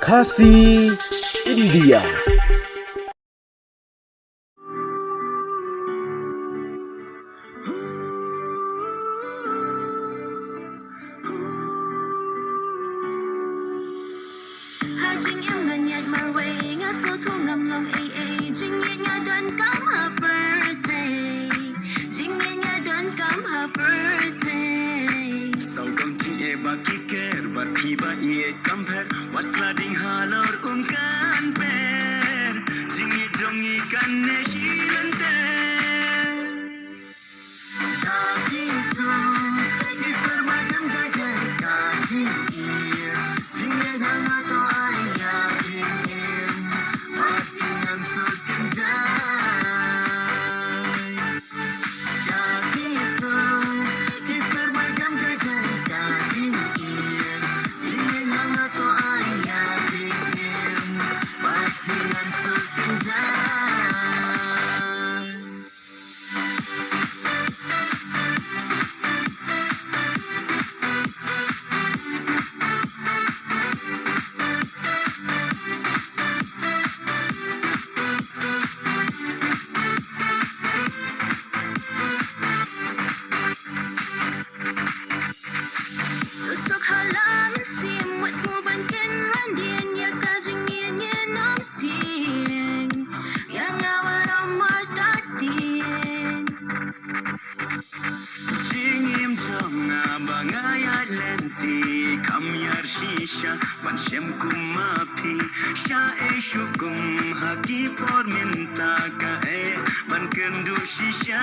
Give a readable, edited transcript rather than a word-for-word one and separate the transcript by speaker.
Speaker 1: Kasih India.
Speaker 2: Jing em ngân nhạt marway ngã số thu ngầm lòng Jing nhẹ nhàng đơn cắm her birthday Jing nhẹ nhàng đơn cắm her birthday
Speaker 3: sau công trình e ba ki ker ba thi ba e compare what's flooding halor kan per Jing e jongi kan ne shilante
Speaker 2: Tusok halaman sim wat mo bankin randin ya ka jing nhẹ nhàng nóng tiếng ya ngawar amar tatin
Speaker 3: Jing em jonga ba ngaya lenti kam yar shisha ban shem kumapi sha e shukum haki por minta ka e ban kendu shisha